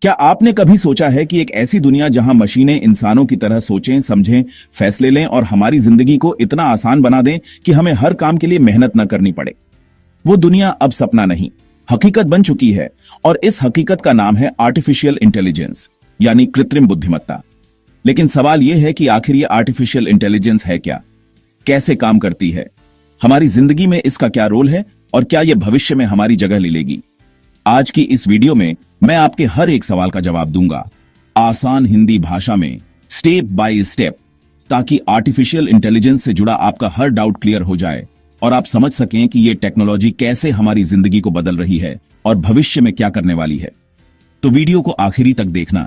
क्या आपने कभी सोचा है कि एक ऐसी दुनिया जहां मशीनें इंसानों की तरह सोचें, समझें, फैसले लें और हमारी जिंदगी को इतना आसान बना दें कि हमें हर काम के लिए मेहनत न करनी पड़े? वो दुनिया अब सपना नहीं, हकीकत बन चुकी है और इस हकीकत का नाम है आर्टिफिशियल इंटेलिजेंस, यानी कृत्रिम बुद्धिमत्ता। लेकिन सवाल यह है कि आखिर ये आर्टिफिशियल इंटेलिजेंस है क्या, कैसे काम करती है, हमारी जिंदगी में इसका क्या रोल है और क्या यह भविष्य में हमारी जगह ले लेगी? आज की इस वीडियो में मैं आपके हर एक सवाल का जवाब दूंगा, आसान हिंदी भाषा में, स्टेप बाय स्टेप, ताकि आर्टिफिशियल इंटेलिजेंस से जुड़ा आपका हर डाउट क्लियर हो जाए और आप समझ सकें कि यह टेक्नोलॉजी कैसे हमारी जिंदगी को बदल रही है और भविष्य में क्या करने वाली है। तो वीडियो को आखिरी तक देखना,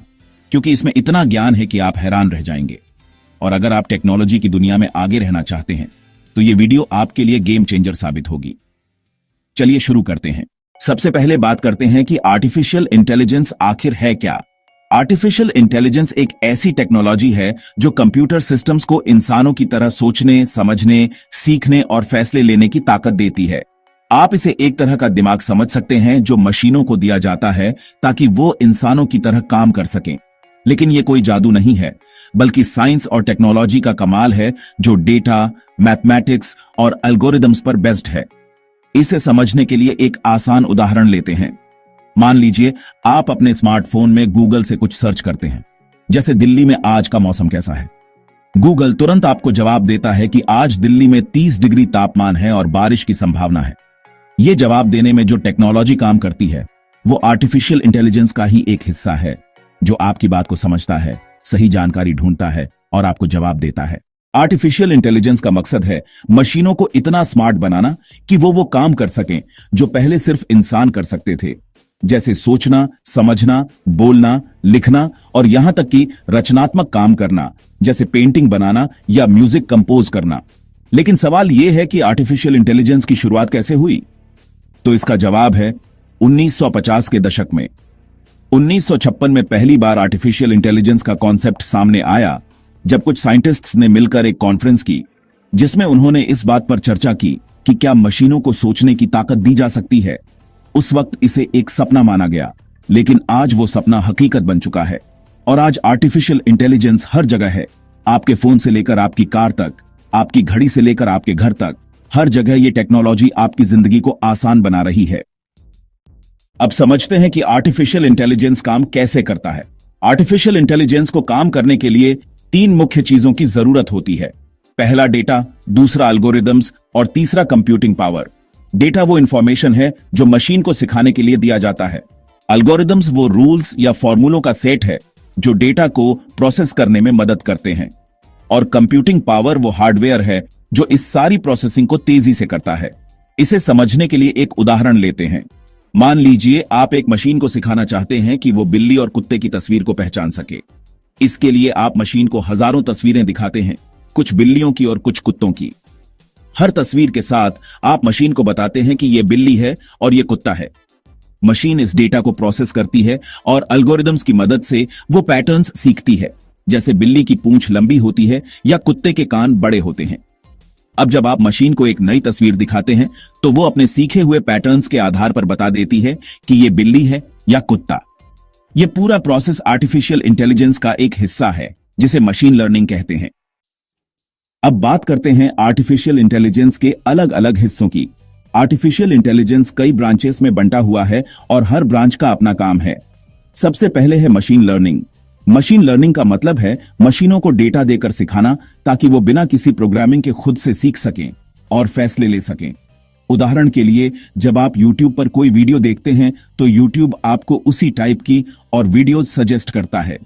क्योंकि इसमें इतना ज्ञान है कि आप हैरान रह जाएंगे। और अगर आप टेक्नोलॉजी की दुनिया में आगे रहना चाहते हैं तो यह वीडियो आपके लिए गेम चेंजर साबित होगी। चलिए शुरू करते हैं। सबसे पहले बात करते हैं कि आर्टिफिशियल इंटेलिजेंस आखिर है क्या। आर्टिफिशियल इंटेलिजेंस एक ऐसी टेक्नोलॉजी है जो कंप्यूटर सिस्टम्स को इंसानों की तरह सोचने, समझने, सीखने और फैसले लेने की ताकत देती है। आप इसे एक तरह का दिमाग समझ सकते हैं जो मशीनों को दिया जाता है ताकि वो इंसानों की तरह काम कर सकें। लेकिन ये कोई जादू नहीं है, बल्कि साइंस और टेक्नोलॉजी का कमाल है जो डेटा, मैथमेटिक्स और एल्गोरिदम्स पर बेस्ड है। इसे समझने के लिए एक आसान उदाहरण लेते हैं। मान लीजिए आप अपने स्मार्टफोन में गूगल से कुछ सर्च करते हैं, जैसे दिल्ली में आज का मौसम कैसा है। गूगल तुरंत आपको जवाब देता है कि आज दिल्ली में 30 डिग्री तापमान है और बारिश की संभावना है। यह जवाब देने में जो टेक्नोलॉजी काम करती है वो आर्टिफिशियल इंटेलिजेंस का ही एक हिस्सा है, जो आपकी बात को समझता है, सही जानकारी ढूंढता है और आपको जवाब देता है। आर्टिफिशियल इंटेलिजेंस का मकसद है मशीनों को इतना स्मार्ट बनाना कि वो काम कर सकें जो पहले सिर्फ इंसान कर सकते थे, जैसे सोचना, समझना, बोलना, लिखना और यहां तक कि रचनात्मक काम करना, जैसे पेंटिंग बनाना या म्यूजिक कंपोज करना। लेकिन सवाल यह है कि आर्टिफिशियल इंटेलिजेंस की शुरुआत कैसे हुई? तो इसका जवाब है 1950 के दशक में। 1956 में पहली बार आर्टिफिशियल इंटेलिजेंस का कॉन्सेप्ट सामने आया, जब कुछ साइंटिस्ट्स ने मिलकर एक कॉन्फ्रेंस की जिसमें उन्होंने इस बात पर चर्चा की कि क्या मशीनों को सोचने की ताकत दी जा सकती है। उस वक्त इसे एक सपना माना गया, लेकिन आज वो सपना हकीकत बन चुका है और आज आर्टिफिशियल इंटेलिजेंस हर जगह है। आपके फोन से लेकर आपकी कार तक, आपकी घड़ी से लेकर आपके घर तक, हर जगह ये टेक्नोलॉजी आपकी जिंदगी को आसान बना रही है। अब समझते हैं कि आर्टिफिशियल इंटेलिजेंस काम कैसे करता है। आर्टिफिशियल इंटेलिजेंस को काम करने के लिए 3 मुख्य चीजों की जरूरत होती है। पहला डेटा, दूसरा एल्गोरिदम्स और तीसरा कंप्यूटिंग पावर। डेटा वो इंफॉर्मेशन है जो मशीन को सिखाने के लिए दिया जाता है। एल्गोरिदम्स वो रूल्स या फॉर्मूलों का सेट है जो डेटा को प्रोसेस करने में मदद करते हैं। और कंप्यूटिंग पावर वो हार्डवेयर है जो इस सारी प्रोसेसिंग को तेजी से करता है। इसे समझने के लिए एक उदाहरण लेते हैं। मान लीजिए आप एक मशीन को सिखाना चाहते हैं कि वो बिल्ली और कुत्ते की तस्वीर को पहचान सके। इसके लिए आप मशीन को हजारों तस्वीरें दिखाते हैं, कुछ बिल्लियों की और कुछ कुत्तों की। हर तस्वीर के साथ आप मशीन को बताते हैं कि यह बिल्ली है और यह कुत्ता है। मशीन इस डेटा को प्रोसेस करती है और एल्गोरिदम्स की मदद से वो पैटर्न्स सीखती है, जैसे बिल्ली की पूंछ लंबी होती है या कुत्ते के कान बड़े होते हैं। अब जब आप मशीन को एक नई तस्वीर दिखाते हैं तो वो अपने सीखे हुए पैटर्न्स के आधार पर बता देती है कि यह बिल्ली है या कुत्ता। यह पूरा प्रोसेस आर्टिफिशियल इंटेलिजेंस का एक हिस्सा है, जिसे मशीन लर्निंग कहते हैं। अब बात करते हैं आर्टिफिशियल इंटेलिजेंस के अलग अलग हिस्सों की। आर्टिफिशियल इंटेलिजेंस कई ब्रांचेस में बंटा हुआ है और हर ब्रांच का अपना काम है। सबसे पहले है मशीन लर्निंग। मशीन लर्निंग का मतलब है मशीनों को डेटा देकर सिखाना ताकि वो बिना किसी प्रोग्रामिंग के खुद से सीख सकें और फैसले ले सकें। उदाहरण के लिए, जब आप YouTube पर कोई वीडियो देखते हैं तो YouTube आपको उसी टाइप की और वीडियोज सजेस्ट करता है।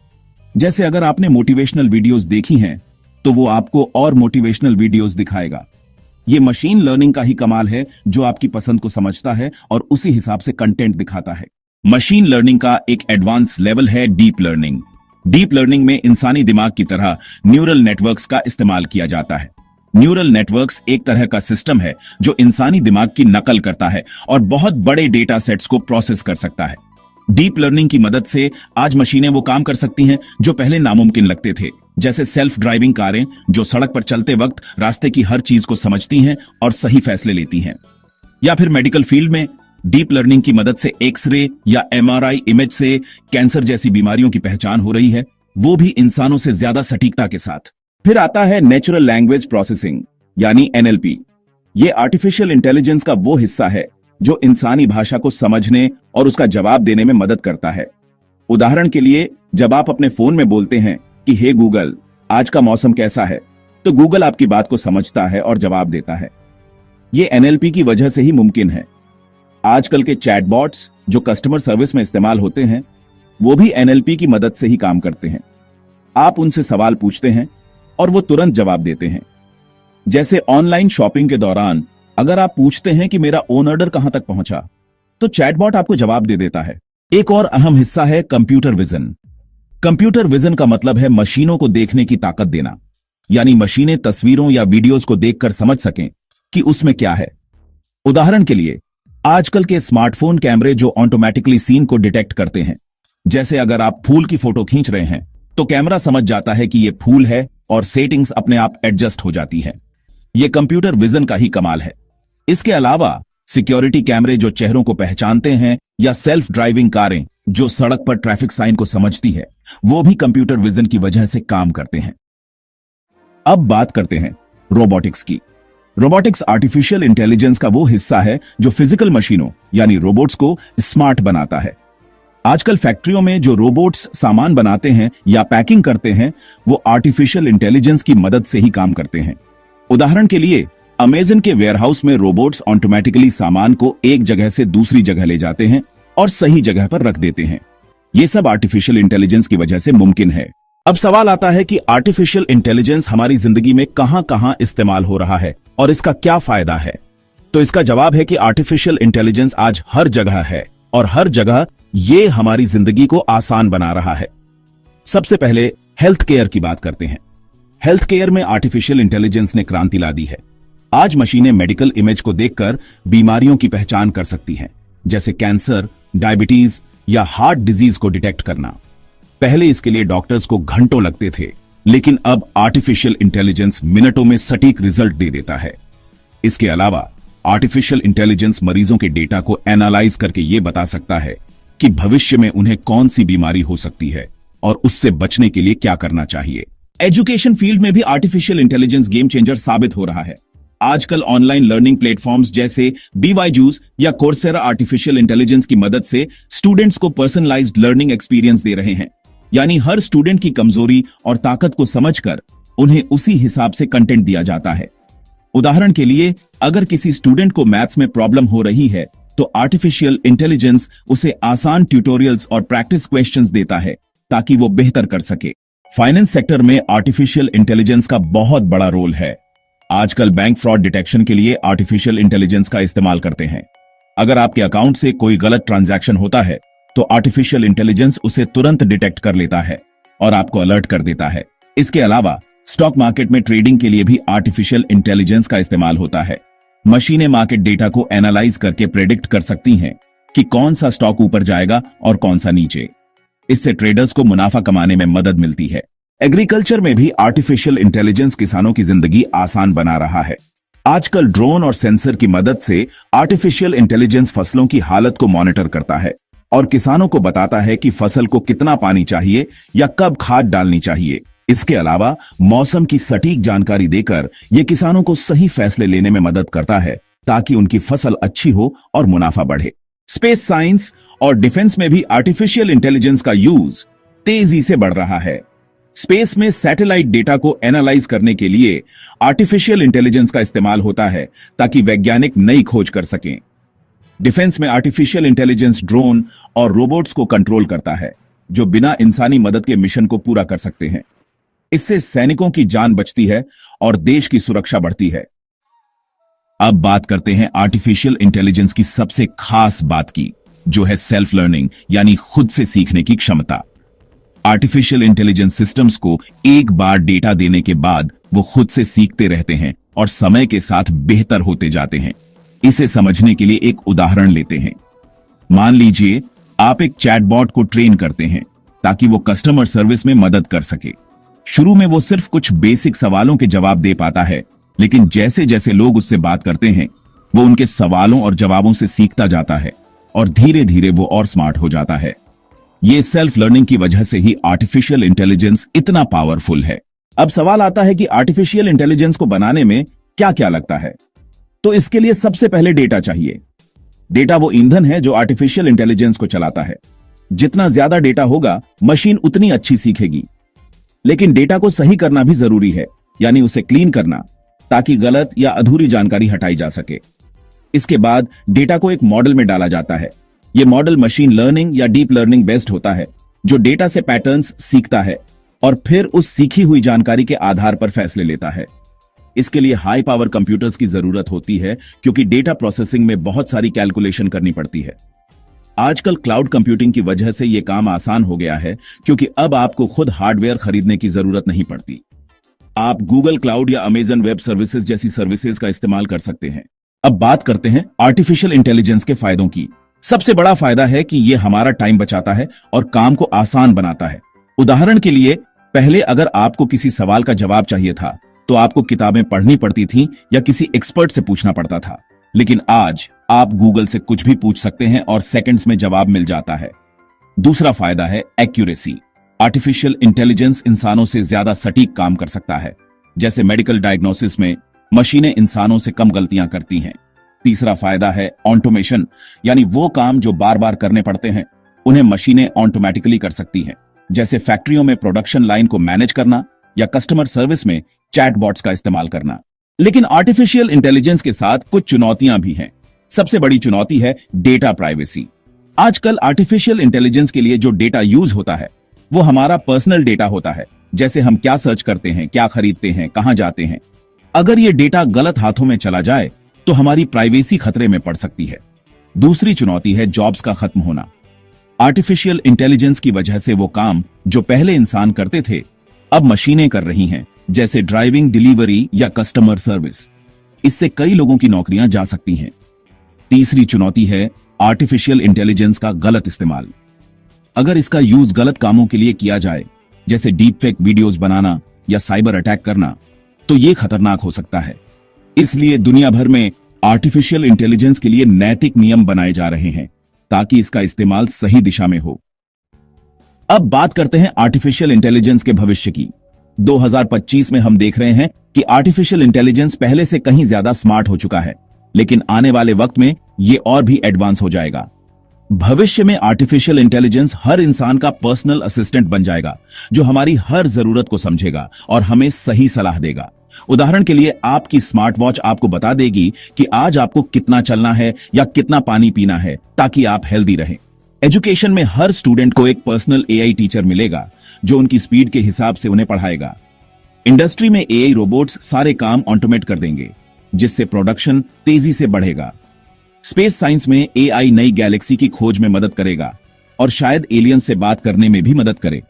जैसे अगर आपने मोटिवेशनल वीडियोज देखी हैं तो वो आपको और मोटिवेशनल वीडियोज दिखाएगा। ये मशीन लर्निंग का ही कमाल है जो आपकी पसंद को समझता है और उसी हिसाब से कंटेंट दिखाता है। मशीन लर्निंग का एक एडवांस लेवल है डीप लर्निंग। डीप लर्निंग में इंसानी दिमाग की तरह न्यूरल नेटवर्क्स का इस्तेमाल किया जाता है। न्यूरल नेटवर्क्स एक तरह का सिस्टम है जो इंसानी दिमाग की नकल करता है और बहुत बड़े डेटा सेट्स को प्रोसेस कर सकता है। डीप लर्निंग की मदद से आज मशीनें वो काम कर सकती हैं जो पहले नामुमकिन लगते थे, जैसे सेल्फ ड्राइविंग कारें जो सड़क पर चलते वक्त रास्ते की हर चीज को समझती हैं और सही फैसले लेती हैं। या फिर मेडिकल फील्ड में डीप लर्निंग की मदद से एक्सरे या एमआरआई इमेज से कैंसर जैसी बीमारियों की पहचान हो रही है, वो भी इंसानों से ज्यादा सटीकता के साथ। फिर आता है नेचुरल लैंग्वेज प्रोसेसिंग यानी एनएलपी। ये आर्टिफिशियल इंटेलिजेंस का वो हिस्सा है जो इंसानी भाषा को समझने और उसका जवाब देने में मदद करता है। उदाहरण के लिए, जब आप अपने फोन में बोलते हैं कि हे गूगल, आज का मौसम कैसा है, तो गूगल आपकी बात को समझता है और जवाब देता है। ये एनएलपी की वजह से ही मुमकिन है। आजकल के चैटबॉट्स जो कस्टमर सर्विस में इस्तेमाल होते हैं, वो भी एनएलपी की मदद से ही काम करते हैं। आप उनसे सवाल पूछते हैं और वो तुरंत जवाब देते हैं। जैसे ऑनलाइन शॉपिंग के दौरान अगर आप पूछते हैं कि मेरा ओन ऑर्डर कहां तक पहुंचा, तो चैटबॉट आपको जवाब दे देता है। एक और अहम हिस्सा है कंप्यूटर विजन। कंप्यूटर विजन का मतलब है मशीनों को देखने की ताकत देना, यानी मशीनें तस्वीरों या वीडियोज को देखकर समझ सकें कि उसमें क्या है। उदाहरण के लिए, आजकल के स्मार्टफोन कैमरे जो ऑटोमेटिकली सीन को डिटेक्ट करते हैं। जैसे अगर आप फूल की फोटो खींच रहे हैं तो कैमरा समझ जाता है कि यह फूल है और सेटिंग्स अपने आप एडजस्ट हो जाती है। यह कंप्यूटर विजन का ही कमाल है। इसके अलावा सिक्योरिटी कैमरे जो चेहरों को पहचानते हैं या सेल्फ ड्राइविंग कारें जो सड़क पर ट्रैफिक साइन को समझती है, वो भी कंप्यूटर विजन की वजह से काम करते हैं। अब बात करते हैं रोबोटिक्स की। रोबोटिक्स आर्टिफिशियल इंटेलिजेंस का वो हिस्सा है जो फिजिकल मशीनों यानी रोबोट्स को स्मार्ट बनाता है। आजकल फैक्ट्रियों में जो रोबोट्स सामान बनाते हैं या पैकिंग करते हैं, वो आर्टिफिशियल इंटेलिजेंस की मदद से ही काम करते हैं। उदाहरण के लिए, अमेज़न के वेयरहाउस में रोबोट्स ऑटोमेटिकली सामान को एक जगह से दूसरी जगह ले जाते हैं और सही जगह पर रख देते हैं। ये सब आर्टिफिशियल इंटेलिजेंस की वजह से मुमकिन है। अब सवाल आता है कि आर्टिफिशियल इंटेलिजेंस हमारी जिंदगी में कहां कहां इस्तेमाल हो रहा है और इसका क्या फायदा है। तो इसका जवाब है कि आर्टिफिशियल इंटेलिजेंस आज हर जगह है और हर जगह ये हमारी जिंदगी को आसान बना रहा है। सबसे पहले हेल्थ केयर की बात करते हैं। हेल्थ केयर में आर्टिफिशियल इंटेलिजेंस ने क्रांति ला दी है। आज मशीनें मेडिकल इमेज को देखकर बीमारियों की पहचान कर सकती हैं, जैसे कैंसर, डायबिटीज या हार्ट डिजीज को डिटेक्ट करना। पहले इसके लिए डॉक्टर्स को घंटों लगते थे, लेकिन अब आर्टिफिशियल इंटेलिजेंस मिनटों में सटीक रिजल्ट दे देता है। इसके अलावा आर्टिफिशियल इंटेलिजेंस मरीजों के डेटा को एनालाइज करके यह बता सकता है कि भविष्य में उन्हें कौन सी बीमारी हो सकती है और उससे बचने के लिए क्या करना चाहिए। एजुकेशन फील्ड में भी आर्टिफिशियल इंटेलिजेंस गेम चेंजर साबित हो रहा है। आजकल ऑनलाइन लर्निंग प्लेटफॉर्म्स जैसे BYJU'S या कोर्सेरा आर्टिफिशियल इंटेलिजेंस की मदद से स्टूडेंट्स को पर्सनलाइज्ड लर्निंग एक्सपीरियंस दे रहे हैं, यानी हर स्टूडेंट की कमजोरी और ताकत को समझकर उन्हें उसी हिसाब से कंटेंट दिया जाता है। उदाहरण के लिए, अगर किसी स्टूडेंट को मैथ्स में प्रॉब्लम हो रही है तो आर्टिफिशियल इंटेलिजेंस उसे आसान ट्यूटोरियल्स और प्रैक्टिस क्वेश्चंस देता है ताकि वो बेहतर कर सके। फाइनेंस सेक्टर में आर्टिफिशियल इंटेलिजेंस का बहुत बड़ा रोल है। आजकल बैंक फ्रॉड डिटेक्शन के लिए आर्टिफिशियल इंटेलिजेंस का इस्तेमाल करते हैं। अगर आपके अकाउंट से कोई गलत ट्रांजैक्शन होता है तो आर्टिफिशियल इंटेलिजेंस उसे तुरंत डिटेक्ट कर लेता है और आपको अलर्ट कर देता है। इसके अलावा स्टॉक मार्केट में ट्रेडिंग के लिए भी आर्टिफिशियल इंटेलिजेंस का इस्तेमाल होता है। मशीनें मार्केट डेटा को एनालाइज करके प्रेडिक्ट कर सकती हैं कि कौन सा स्टॉक ऊपर जाएगा और कौन सा नीचे। इससे ट्रेडर्स को मुनाफा कमाने में मदद मिलती है। एग्रीकल्चर में भी आर्टिफिशियल इंटेलिजेंस किसानों की जिंदगी आसान बना रहा है। आजकल ड्रोन और सेंसर की मदद से आर्टिफिशियल इंटेलिजेंस फसलों की हालत को मॉनिटर करता है और किसानों को बताता है कि फसल को कितना पानी चाहिए या कब खाद डालनी चाहिए। इसके अलावा मौसम की सटीक जानकारी देकर यह किसानों को सही फैसले लेने में मदद करता है ताकि उनकी फसल अच्छी हो और मुनाफा बढ़े। स्पेस साइंस और डिफेंस में भी आर्टिफिशियल इंटेलिजेंस का यूज तेजी से बढ़ रहा है। स्पेस में सैटेलाइट डेटा को एनालाइज करने के लिए आर्टिफिशियल इंटेलिजेंस का इस्तेमाल होता है ताकि वैज्ञानिक नई खोज कर सकें। डिफेंस में आर्टिफिशियल इंटेलिजेंस ड्रोन और रोबोट्स को कंट्रोल करता है जो बिना इंसानी मदद के मिशन को पूरा कर सकते हैं। इससे सैनिकों की जान बचती है और देश की सुरक्षा बढ़ती है। अब बात करते हैं आर्टिफिशियल इंटेलिजेंस की सबसे खास बात की, जो है सेल्फ लर्निंग यानी खुद से सीखने की क्षमता। आर्टिफिशियल इंटेलिजेंस सिस्टम्स को एक बार डेटा देने के बाद वो खुद से सीखते रहते हैं और समय के साथ बेहतर होते जाते हैं। इसे समझने के लिए एक उदाहरण लेते हैं। मान लीजिए आप एक चैटबॉट को ट्रेन करते हैं ताकि वो कस्टमर सर्विस में मदद कर सके। शुरू में वो सिर्फ कुछ बेसिक सवालों के जवाब दे पाता है, लेकिन जैसे जैसे लोग उससे बात करते हैं वो उनके सवालों और जवाबों से सीखता जाता है और धीरे धीरे वो और स्मार्ट हो जाता है। ये सेल्फ लर्निंग की वजह से ही आर्टिफिशियल इंटेलिजेंस इतना पावरफुल है। अब सवाल आता है कि आर्टिफिशियल इंटेलिजेंस को बनाने में क्या क्या लगता है। तो इसके लिए सबसे पहले डेटा चाहिए। डेटा वो ईंधन है जो आर्टिफिशियल इंटेलिजेंस को चलाता है। जितना ज्यादा डेटा होगा, मशीन उतनी अच्छी सीखेगी। लेकिन डेटा को सही करना भी जरूरी है, यानी उसे क्लीन करना, ताकि गलत या अधूरी जानकारी हटाई जा सके। इसके बाद डेटा को एक मॉडल में डाला जाता है। यह मॉडल मशीन लर्निंग या डीप लर्निंग बेस्ड होता है, जो डेटा से पैटर्न्स सीखता है और फिर उस सीखी हुई जानकारी के आधार पर फैसले लेता है। इसके लिए हाई पावर कंप्यूटर्स की जरूरत होती है, क्योंकि डेटा प्रोसेसिंग में बहुत सारी कैलकुलेशन करनी पड़ती है। आजकल क्लाउड कंप्यूटिंग की वजह से यह काम आसान हो गया है, क्योंकि अब आपको खुद हार्डवेयर खरीदने की जरूरत नहीं पड़ती। आप गूगल क्लाउड या अमेजन वेब सर्विसेज जैसी सर्विसेज का इस्तेमाल कर सकते हैं। अब बात करते हैं आर्टिफिशियल इंटेलिजेंस के फायदों की। सबसे बड़ा फायदा है कि यह हमारा टाइम बचाता है और काम को आसान बनाता है। उदाहरण के लिए, पहले अगर आपको किसी सवाल का जवाब चाहिए था तो आपको किताबें पढ़नी पड़ती थी या किसी एक्सपर्ट से पूछना पड़ता था। लेकिन आज आप गूगल से कुछ भी पूछ सकते हैं और सेकंड्स में जवाब मिल जाता है। दूसरा फायदा है एक्यूरेसी। आर्टिफिशियल इंटेलिजेंस इंसानों से ज्यादा सटीक काम कर सकता है। जैसे मेडिकल डायग्नोसिस में मशीनें इंसानों से कम गलतियां करती हैं। तीसरा फायदा है ऑटोमेशन, यानी वो काम जो बार बार करने पड़ते हैं उन्हें मशीनें ऑटोमेटिकली कर सकती हैं। जैसे फैक्ट्रियों में प्रोडक्शन लाइन को मैनेज करना या कस्टमर सर्विस में चैटबॉट्स का इस्तेमाल करना। लेकिन आर्टिफिशियल इंटेलिजेंस के साथ कुछ चुनौतियां भी हैं। सबसे बड़ी चुनौती है डेटा प्राइवेसी। आजकल आर्टिफिशियल इंटेलिजेंस के लिए जो डेटा यूज होता है वो हमारा पर्सनल डेटा होता है। जैसे हम क्या सर्च करते हैं, क्या खरीदते हैं, कहां जाते हैं। अगर ये डेटा गलत हाथों में चला जाए तो हमारी प्राइवेसी खतरे में पड़ सकती है। दूसरी चुनौती है जॉब्स का खत्म होना। आर्टिफिशियल इंटेलिजेंस की वजह से वो काम जो पहले इंसान करते थे अब मशीनें कर रही हैं, जैसे ड्राइविंग, डिलीवरी या कस्टमर सर्विस। इससे कई लोगों की नौकरियां जा सकती हैं। तीसरी चुनौती है आर्टिफिशियल इंटेलिजेंस का गलत इस्तेमाल। अगर इसका यूज गलत कामों के लिए किया जाए, जैसे डीप फेक वीडियोस बनाना या साइबर अटैक करना, तो यह खतरनाक हो सकता है। इसलिए दुनिया भर में आर्टिफिशियल इंटेलिजेंस के लिए नैतिक नियम बनाए जा रहे हैं, ताकि इसका इस्तेमाल सही दिशा में हो। अब बात करते हैं आर्टिफिशियल इंटेलिजेंस के भविष्य की। 2025 में हम देख रहे हैं कि आर्टिफिशियल इंटेलिजेंस पहले से कहीं ज्यादा स्मार्ट हो चुका है, लेकिन आने वाले वक्त में यह और भी एडवांस हो जाएगा। भविष्य में आर्टिफिशियल इंटेलिजेंस हर इंसान का पर्सनल असिस्टेंट बन जाएगा, जो हमारी हर जरूरत को समझेगा और हमें सही सलाह देगा। उदाहरण के लिए, आपकी स्मार्ट वॉच आपको बता देगी कि आज आपको कितना चलना है या कितना पानी पीना है, ताकि आप हेल्दी रहें। एजुकेशन में हर स्टूडेंट को एक पर्सनल एआई टीचर मिलेगा, जो उनकी स्पीड के हिसाब से उन्हें पढ़ाएगा। इंडस्ट्री में एआई रोबोट्स सारे काम ऑटोमेट कर देंगे, जिससे प्रोडक्शन तेजी से बढ़ेगा। स्पेस साइंस में एआई नई गैलेक्सी की खोज में मदद करेगा और शायद एलियन से बात करने में भी मदद करे।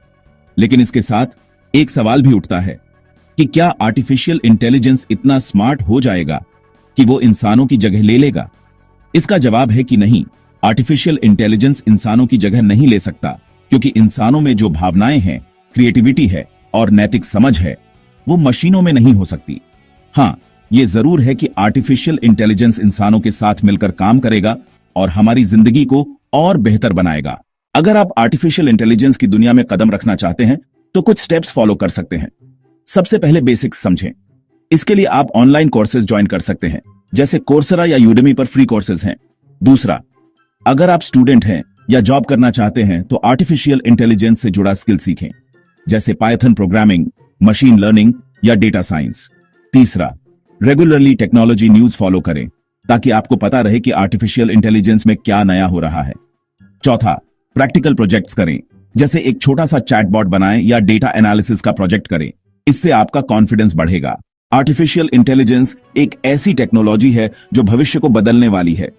लेकिन इसके साथ एक सवाल भी उठता है कि क्या आर्टिफिशियल इंटेलिजेंस इतना स्मार्ट हो जाएगा कि वो इंसानों की जगह ले लेगा? इसका जवाब है कि नहीं। आर्टिफिशियल इंटेलिजेंस इंसानों की जगह नहीं ले सकता, क्योंकि इंसानों में जो भावनाएं हैं, क्रिएटिविटी है और नैतिक समझ है, वो मशीनों में नहीं हो सकती। हां, ये जरूर है कि आर्टिफिशियल इंटेलिजेंस इंसानों के साथ मिलकर काम करेगा और हमारी जिंदगी को और बेहतर बनाएगा। अगर आप आर्टिफिशियल इंटेलिजेंस की दुनिया में कदम रखना चाहते हैं तो कुछ स्टेप्स फॉलो कर सकते हैं। सबसे पहले बेसिक्स समझें। इसके लिए आप ऑनलाइन कोर्सेज ज्वाइन कर सकते हैं, जैसे कोर्सेरा या यूडेमी पर फ्री कोर्सेज हैं। दूसरा, अगर आप स्टूडेंट हैं या जॉब करना चाहते हैं तो आर्टिफिशियल इंटेलिजेंस से जुड़ा स्किल सीखें, जैसे पाइथन प्रोग्रामिंग, मशीन लर्निंग या डेटा साइंस। तीसरा, रेगुलरली टेक्नोलॉजी न्यूज फॉलो करें, ताकि आपको पता रहे कि आर्टिफिशियल इंटेलिजेंस में क्या नया हो रहा है। चौथा, प्रैक्टिकल प्रोजेक्ट्स करें, जैसे एक छोटा सा चैटबॉट बनाएं या डेटा एनालिसिस का प्रोजेक्ट करें। इससे आपका कॉन्फिडेंस बढ़ेगा। आर्टिफिशियल इंटेलिजेंस एक ऐसी टेक्नोलॉजी है जो भविष्य को बदलने वाली है।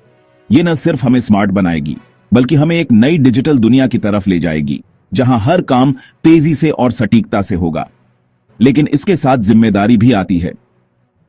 ये न सिर्फ हमें स्मार्ट बनाएगी, बल्कि हमें एक नई डिजिटल दुनिया की तरफ ले जाएगी, जहां हर काम तेजी से और सटीकता से होगा। लेकिन इसके साथ जिम्मेदारी भी आती है।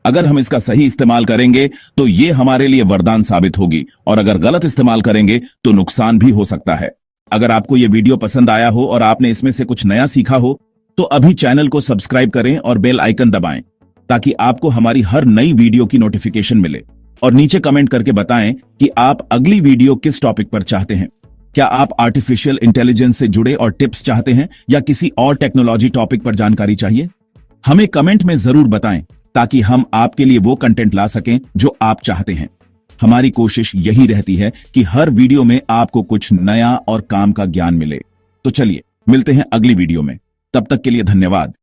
अगर हम इसका सही इस्तेमाल करेंगे तो ये हमारे लिए वरदान साबित होगी, और अगर गलत इस्तेमाल करेंगे तो नुकसान भी हो सकता है। अगर आपको ये वीडियो पसंद आया हो और आपने इसमें से कुछ नया सीखा हो, तो अभी चैनल को सब्सक्राइब करें और बेल आइकन दबाएं, ताकि आपको हमारी हर नई वीडियो की नोटिफिकेशन मिले। और नीचे कमेंट करके बताएं कि आप अगली वीडियो किस टॉपिक पर चाहते हैं। क्या आप आर्टिफिशियल इंटेलिजेंस से जुड़े और टिप्स चाहते हैं या किसी और टेक्नोलॉजी टॉपिक पर जानकारी चाहिए? हमें कमेंट में जरूर बताएं ताकि हम आपके लिए वो कंटेंट ला सकें जो आप चाहते हैं। हमारी कोशिश यही रहती है कि हर वीडियो में आपको कुछ नया और काम का ज्ञान मिले। तो चलिए मिलते हैं अगली वीडियो में। तब तक के लिए धन्यवाद।